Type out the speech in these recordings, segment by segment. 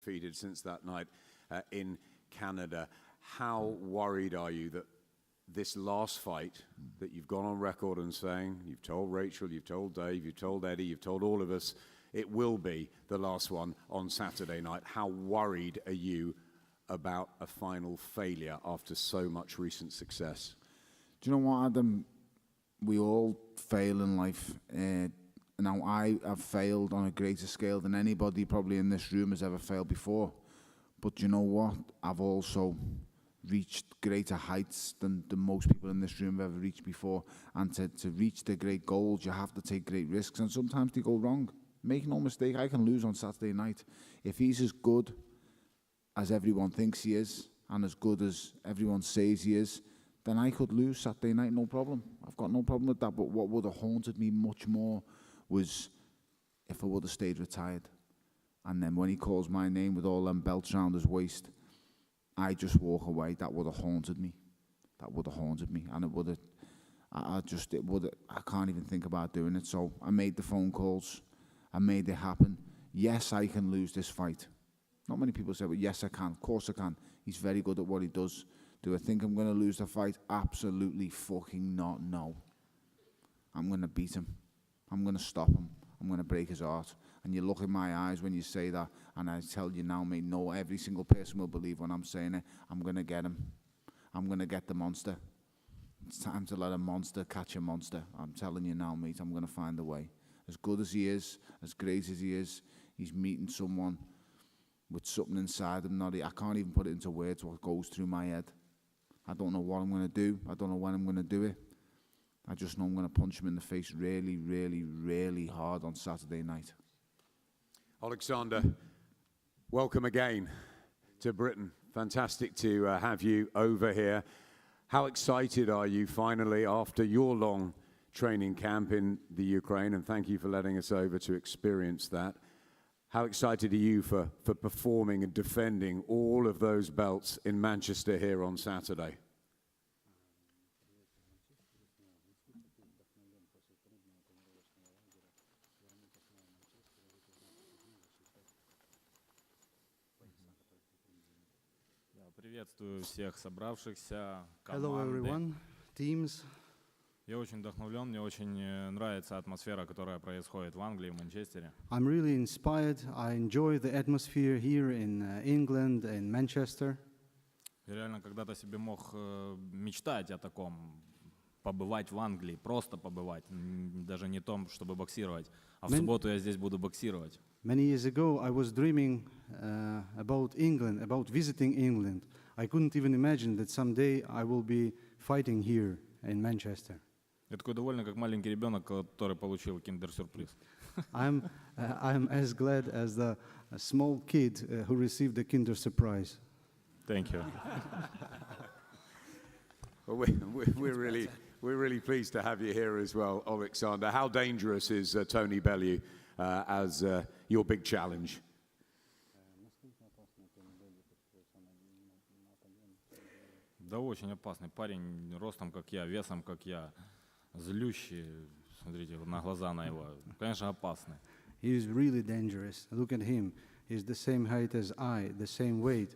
undefeated since that night in Canada. How worried are you that this last fight that you've gone on record and saying, you've told Rachel, you've told Dave, you've told Eddie, you've told all of us, it will be the last one on Saturday night. How worried are you about a final failure after so much recent success? Do you know what, Adam? We all fail in life. Now, I have failed on a greater scale than anybody probably in this room has ever failed before. But you know what? I've also reached greater heights than most people in this room have ever reached before. And to reach the great goals, you have to take great risks. And sometimes they go wrong. Make no mistake, I can lose on Saturday night. If he's as good as everyone thinks he is, and as good as everyone says he is, then I could lose Saturday night, no problem. I've got no problem with that. But what would have haunted me much more was if I would have stayed retired. And then when he calls my name with all them belts around his waist, I just walk away. That would have haunted me. That would have haunted me. And it would have, I can't even think about doing it. So I made the phone calls. I made it happen. Yes, I can lose this fight. Not many people say, but yes, I can. Of course I can. He's very good at what he does. Do I think I'm going to lose the fight? Absolutely fucking not, no. I'm going to beat him. I'm going to stop him. I'm going to break his heart. And you look in my eyes when you say that, and I tell you now, mate, no, every single person will believe when I'm saying it. I'm going to get him. I'm going to get the monster. It's time to let a monster catch a monster. I'm telling you now, mate, I'm going to find a way. As good as he is, as great as he is, he's meeting someone with something inside him. I can't even put it into words what goes through my head. I don't know what I'm going to do. I don't know when I'm going to do it. I just know I'm going to punch him in the face really, really, really hard on Saturday night. Alexander, welcome again to Britain. Fantastic to have you over here. How excited are you finally after your long training camp in the Ukraine? And thank you for letting us over to experience that. How excited are you for performing and defending all of those belts in Manchester here on Saturday? Приветствую всех собравшихся. Hello everyone, teams. Я очень вдохновлен, мне очень нравится атмосфера, которая происходит в Англии, в Манчестере. I'm really inspired. I enjoy the atmosphere here in England and Manchester. Я реально когда-то себе мог мечтать о таком, побывать в Англии, просто побывать, даже не том, чтобы боксировать. А в субботу я здесь буду боксировать. Many years ago, I was dreaming about England, about visiting England. I couldn't even imagine that someday I will be fighting here in Manchester. Я такой довольный, как маленький ребенок, который получил киндер-сюрприз. I'm as glad as the small kid who received the Kinder surprise. Thank you. Well, we're really pleased to have you here as well, Alexander. How dangerous is Tony Bellew as your big challenge? Да, очень опасный парень, ростом как я, весом как я, злющий. Смотрите, на глаза на его. Конечно, опасный. He is really dangerous. Look at him. He's the same height as I, the same weight.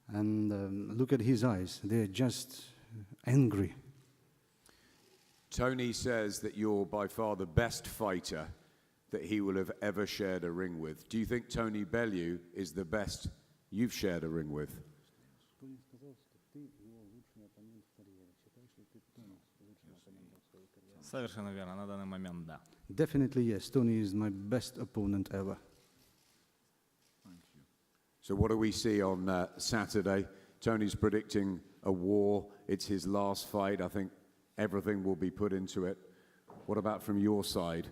And look at his eyes. They're just angry. Tony says that you're by far the best fighter that he will have ever shared a ring with. Do you think Tony Bellew is the best you've shared a ring with? Совершенно верно, на данный момент, да. Definitely yes. Tony is my best opponent ever. Thank you. So what do we see on Saturday? Tony's predicting a war. It's his last fight. I think everything will be put into it. What about from your side?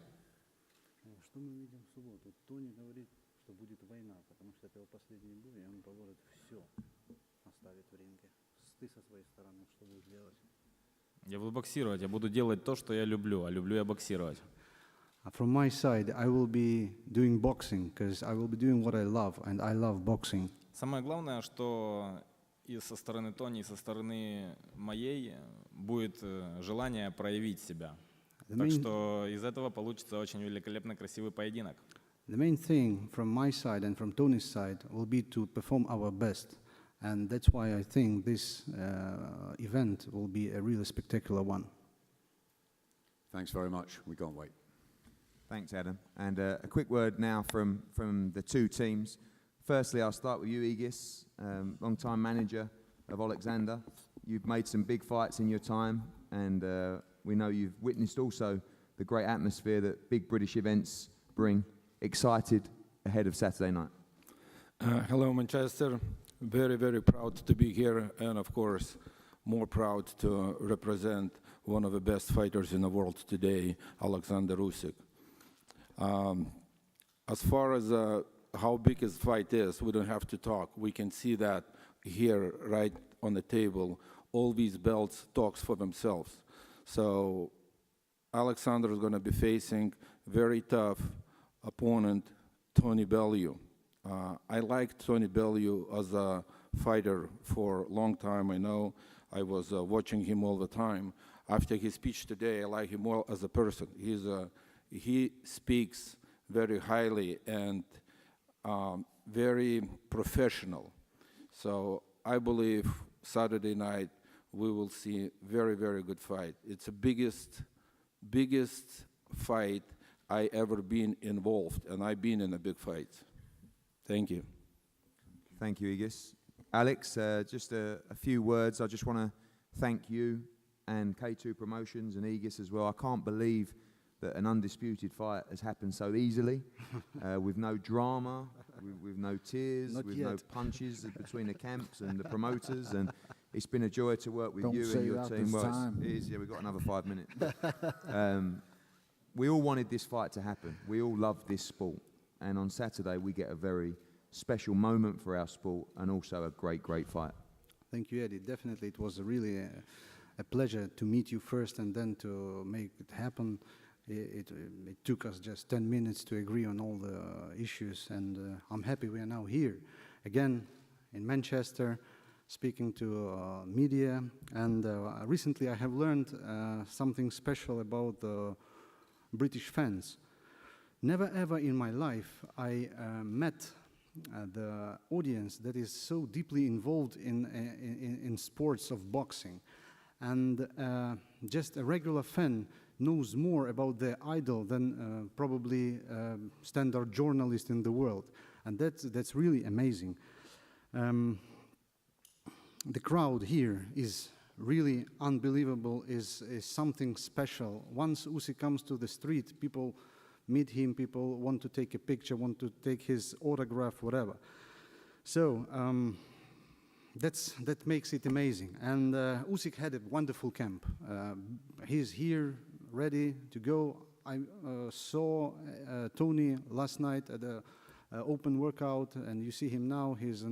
Что мы видим в субботу? Тони говорит, что будет война, потому что это его последний бой, и он положит все, оставит в ринге. Ты со своей стороны что будешь делать? Я буду боксировать, я буду делать то, что я люблю, а люблю я боксировать. From my side, I will be doing boxing, because I will be doing what I love, and I love boxing. Самое главное, что и со стороны Тони, и со стороны моей будет желание проявить себя. Так что из этого получится очень великолепно красивый поединок. The main thing from my side and from Tony's side will be to perform our best. And that's why I think this event will be a really spectacular one. Thanks very much. We can't wait. Thanks, Adam. And a quick word now from the two teams. Firstly, I'll start with you, Aegis, long-time manager of Alexander. You've made some big fights in your time, and we know you've witnessed also the great atmosphere that big British events bring. Excited ahead of Saturday night. Hello, Manchester. Very, very proud to be here, and of course, more proud to represent one of the best fighters in the world today, Alexander Usyk. As far as how big his fight is, we don't have to talk. We can see that here, right on the table. All these belts talks for themselves. So Alexander is going to be facing very tough opponent, Usyk-Bellew. I liked Usyk-Bellew as a fighter for a long time. I know I was watching him all the time. After his speech today, I like him more as a person. He speaks very highly and very professional. So I believe Saturday night we will see very, very good fight. It's the biggest fight I ever been involved, and I've been in a big fight. Thank you. Thank you, Aegis. Alex, just a few words. I just want to thank you and K2 Promotions and Aegis as well. I can't believe that an undisputed fight has happened so easily, with no drama, with no tears, with no punches between the camps and the promoters. And it's been a joy to work with you and your team. Well, it is, yeah, we've got another 5 minutes. We all wanted this fight to happen. We all love this sport. And on Saturday, we get a very special moment for our sport and also a great, great fight. Thank you, Eddie. Definitely, it was really a pleasure to meet you first and then to make it happen. It took us just 10 minutes to agree on all the issues, and I'm happy we are now here again in Manchester, speaking to media. And recently I have learned something special about the British fans. Never ever in my life I met the audience that is so deeply involved in sports of boxing. And just a regular fan knows more about their idol than probably standard journalist in the world. And that's really amazing. The crowd here is really unbelievable, is something special. Once Usyk comes to the street, people meet him, people want to take a picture, want to take his autograph, whatever. So that makes it amazing. And Usyk had a wonderful camp. He's here, ready to go. I saw Tony last night at the open workout, and you see him now. He's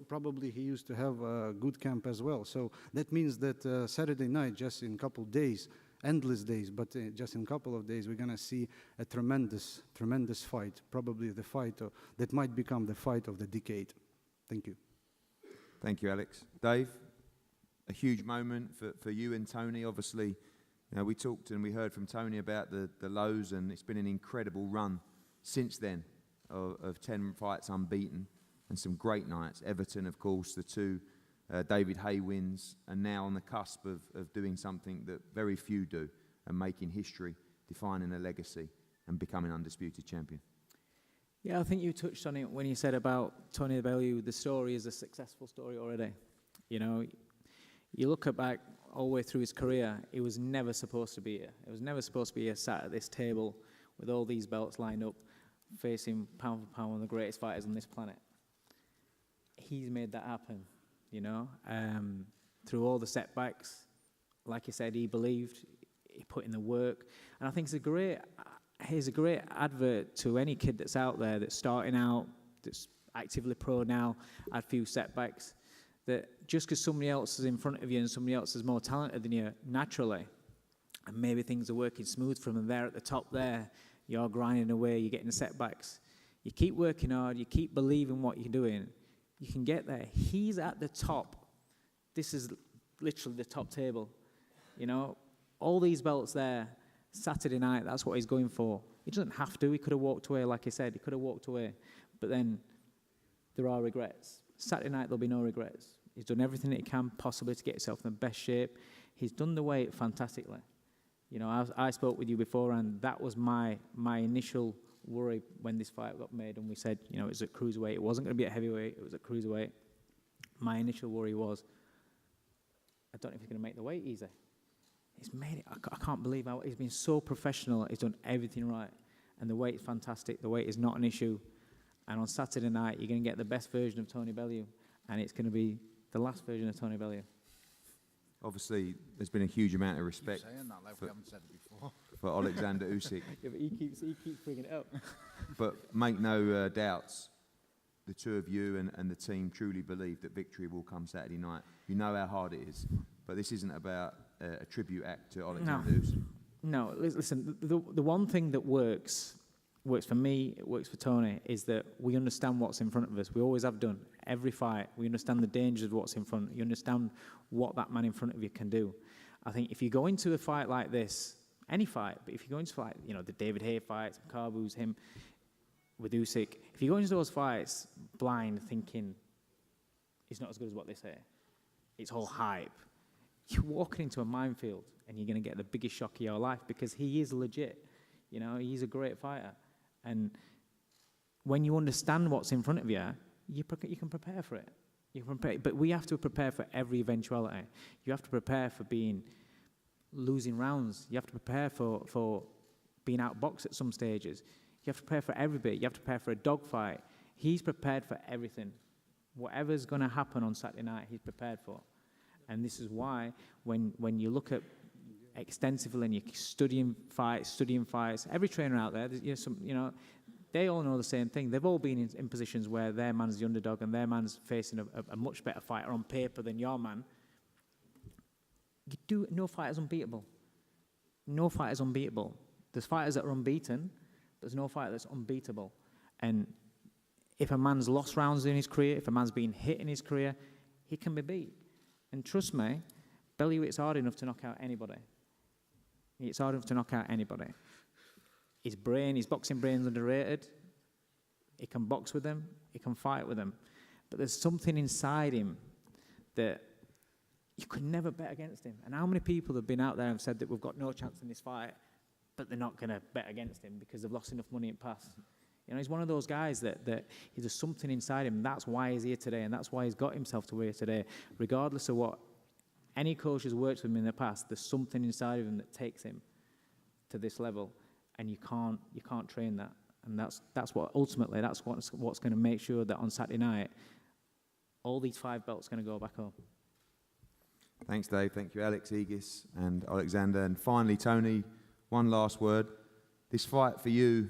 probably he used to have a good camp as well. So that means that Saturday night, just in a couple of days, endless days, but just in a couple of days, we're going to see a tremendous, tremendous fight, probably the fight that might become the fight of the decade. Thank you. Thank you, Alex. Dave, a huge moment for you and Tony. Obviously, you know, we talked and we heard from Tony about the lows, and it's been an incredible run since then of 10 fights unbeaten and some great nights. Everton, of course, the two David Hay wins, and now on the cusp of doing something that very few do and making history, defining a legacy and becoming undisputed champion. Yeah, I think you touched on it when you said about Usyk-Bellew. The story is a successful story already. You know, you look back all the way through his career, he was never supposed to be here. He was never supposed to be here sat at this table with all these belts lined up, facing pound for pound one of the greatest fighters on this planet. He's made that happen, you know, through all the setbacks. Like you said, he believed, he put in the work. And I think he's a great advert to any kid that's out there that's starting out, that's actively pro now, had a few setbacks, that just because somebody else is in front of you and somebody else is more talented than you naturally, and maybe things are working smooth from there at the top there, you're grinding away, you're getting the setbacks. You keep working hard, you keep believing what you're doing, you can get there. He's at the top. This is literally the top table. You know, all these belts there, Saturday night, that's what he's going for. He doesn't have to. He could have walked away, like I said. He could have walked away. But then there are regrets. Saturday night, there'll be no regrets. He's done everything that he can possibly to get himself in the best shape. He's done the weight fantastically. You know, I spoke with you before, and that was my initial worry when this fight got made, and we said, you know, it was at cruiserweight. It wasn't going to be at heavyweight. It was at cruiserweight. My initial worry was, I don't know if he's going to make the weight easy. He's made it. I can't believe how he's been so professional. He's done everything right, and the weight is fantastic. The weight is not an issue. And on Saturday night, you're going to get the best version of Tony Bellew, and it's going to be the last version of Tony Bellew. Obviously, there's been a huge amount of respect You're saying that like we haven't said it before. for Alexander Usyk. Yeah, but he keeps bringing it up. But make no doubts, the two of you and the team truly believe that victory will come Saturday night. You know how hard it is, but this isn't about a tribute act to Alexander Usyk. No, listen, the one thing that works for me, it works for Tony, is that we understand what's in front of us. We always have done. Every fight, we understand the dangers of what's in front. You understand what that man in front of you can do. I think if you go into a fight like this, any fight, but if you go into fight, you know, the David Haye fights, Carbu's, him, with Usyk, if you go into those fights blind, thinking it's not as good as what they say, it's all hype, you're walking into a minefield and you're going to get the biggest shock of your life, because he is legit. You know, he's a great fighter. And when you understand what's in front of you, you can prepare for it. You can prepare, but we have to prepare for every eventuality. You have to prepare for losing rounds. You have to prepare for being outboxed at some stages. You have to prepare for every bit. You have to prepare for a dogfight. He's prepared for everything. Whatever's going to happen on Saturday night, he's prepared for. And this is why when you look at extensively and you're studying fights, every trainer out there, they all know the same thing. They've all been in positions where their man's the underdog and their man's facing a much better fighter on paper than your man. No fighter's unbeatable. No fighter's unbeatable. There's fighters that are unbeaten. There's no fighter that's unbeatable. And if a man's lost rounds in his career, if a man's been hit in his career, he can be beat. And trust me, Bellew, it's hard enough to knock out anybody. It's hard enough to knock out anybody. His boxing brain's underrated. He can box with them. He can fight with them. But there's something inside him that you could never bet against him. And how many people have been out there and said that we've got no chance in this fight, but they're not going to bet against him because they've lost enough money in the past? You know, he's one of those guys that there's something inside him. That's why he's here today, and that's why he's got himself to where he is today. Regardless of what any coach has worked with him in the past, there's something inside of him that takes him to this level, and you can't train that. And that's what's going to make sure that on Saturday night, all these 5 belts are going to go back home. Thanks, Dave. Thank you, Alex, Aegis, and Alexander. And finally, Tony, one last word. This fight for you,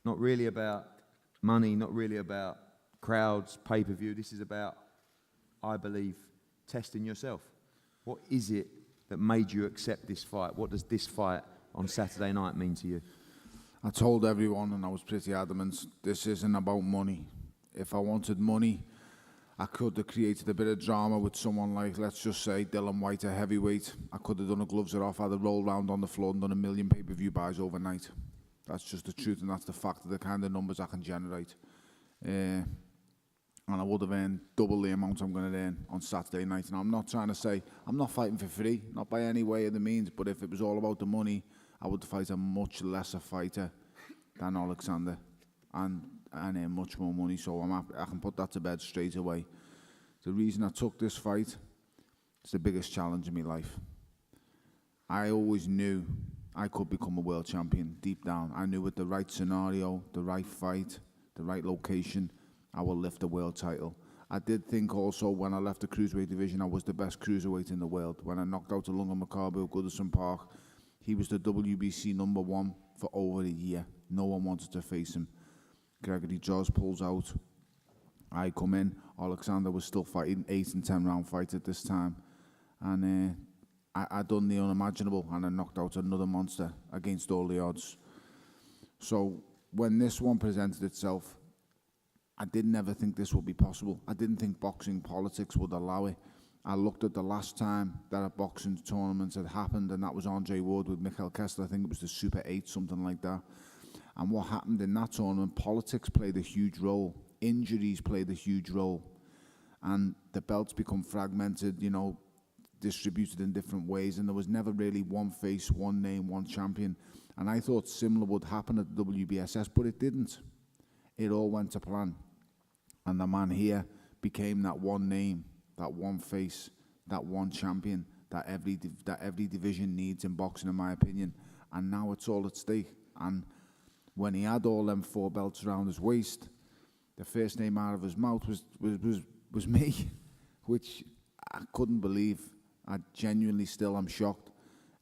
not really about money, not really about crowds, pay-per-view. This is about, I believe, testing yourself. What is it that made you accept this fight? What does this fight on Saturday night mean to you? I told everyone, and I was pretty adamant, this isn't about money. If I wanted money, I could have created a bit of drama with someone like, let's just say, Dylan White, a heavyweight. I could have done a gloves are off, I'd have rolled around on the floor and done 1 million pay-per-view buys overnight. That's just the truth, and that's the fact of the kind of numbers I can generate. And I would have earned double the amount I'm going to earn on Saturday night. And I'm not trying to say, I'm not fighting for free, not by any way of the means, but if it was all about the money, I would fight a much lesser fighter than Alexander and earn much more money. So I can put that to bed straight away. The reason I took this fight is the biggest challenge in my life. I always knew I could become a world champion deep down. I knew with the right scenario, the right fight, the right location, I will lift the world title. I did think also when I left the cruiserweight division, I was the best cruiserweight in the world. When I knocked out Lunga Makabu at Goodison Park, he was the WBC #1 for over a year. No one wanted to face him. Gregory Jaws pulls out. I come in. Alexander was still fighting 8 and 10 round fights at this time. And I done the unimaginable, and I knocked out another monster against all the odds. So when this one presented itself, I didn't ever think this would be possible. I didn't think boxing politics would allow it. I looked at the last time that a boxing tournament had happened, and that was Andre Ward with Mikhail Kessler. I think it was the Super 8, something like that. And what happened in that tournament, politics played a huge role. Injuries played a huge role. And the belts become fragmented, you know, distributed in different ways. And there was never really one face, one name, one champion. And I thought similar would happen at the WBSS, but it didn't. It all went to plan. And the man here became that one name, that one face, that one champion that every division needs in boxing, in my opinion. And now it's all at stake. And when he had all them 4 belts around his waist, the first name out of his mouth was me, which I couldn't believe. I genuinely still am shocked.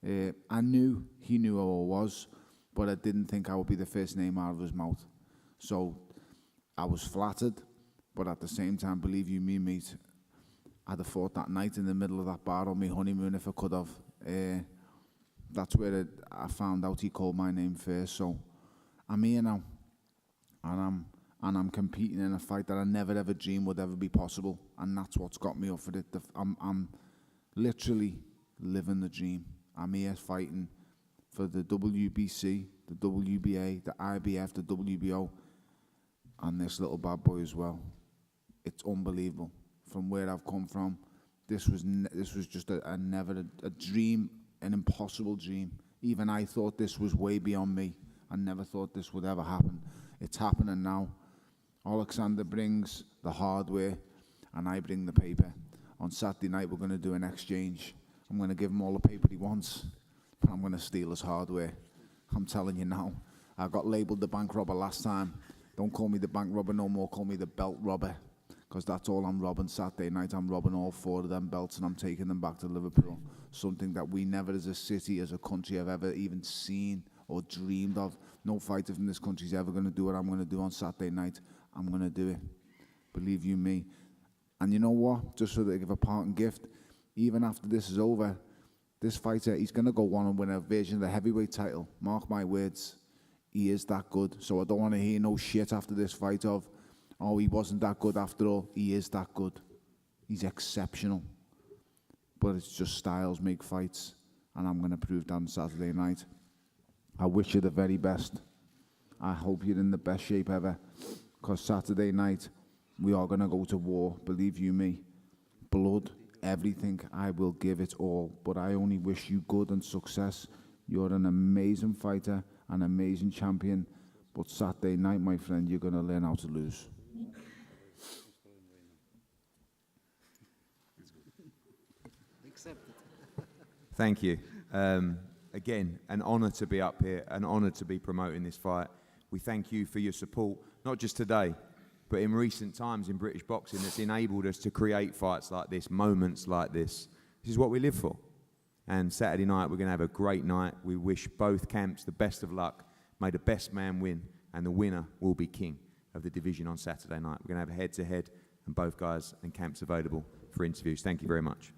I knew he knew who I was, but I didn't think I would be the first name out of his mouth. So I was flattered, but at the same time, believe you me, mate, I'd have fought that night in the middle of that bar on my honeymoon if I could have. That's where I found out he called my name first. So I'm here now, and I'm competing in a fight that I never ever dreamed would ever be possible, and that's what's got me up for it. I'm literally living the dream. I'm here fighting for the WBC, the WBA, the IBF, the WBO, and this little bad boy as well. It's unbelievable. From where I've come from, this was just a dream, an impossible dream. Even I thought this was way beyond me. I never thought this would ever happen. It's happening now. Alexander brings the hardware, and I bring the paper. On Saturday night, we're going to do an exchange. I'm going to give him all the paper he wants, but I'm going to steal his hardware. I'm telling you now. I got labelled the bank robber last time. Don't call me the bank robber no more. Call me the belt robber, because that's all I'm robbing Saturday night. I'm robbing all 4 of them belts, and I'm taking them back to Liverpool. Something that we never as a city, as a country, have ever even seen or dreamed of. No fighter from this country is ever going to do what I'm going to do on Saturday night. I'm going to do it. Believe you me. And you know what? Just so to give a parting gift, even after this is over, this fighter, he's going to go on and win a version of the heavyweight title. Mark my words. He is that good. So I don't want to hear no shit after this fight of, oh, he wasn't that good after all. He is that good. He's exceptional. But it's just styles make fights. And I'm going to prove that on Saturday night. I wish you the very best. I hope you're in the best shape ever. Because Saturday night, we are going to go to war. Believe you me. Blood, everything. I will give it all. But I only wish you good and success. You're an amazing fighter, an amazing champion. But Saturday night, my friend, you're going to learn how to lose. Thank you. Again, an honour to be up here, an honour to be promoting this fight. We thank you for your support, not just today, but in recent times in British boxing that's enabled us to create fights like this, moments like this. This is what we live for. And Saturday night, we're going to have a great night. We wish both camps the best of luck. May the best man win, and the winner will be king of the division on Saturday night. We're going to have a head-to-head, and both guys and camps available for interviews. Thank you very much.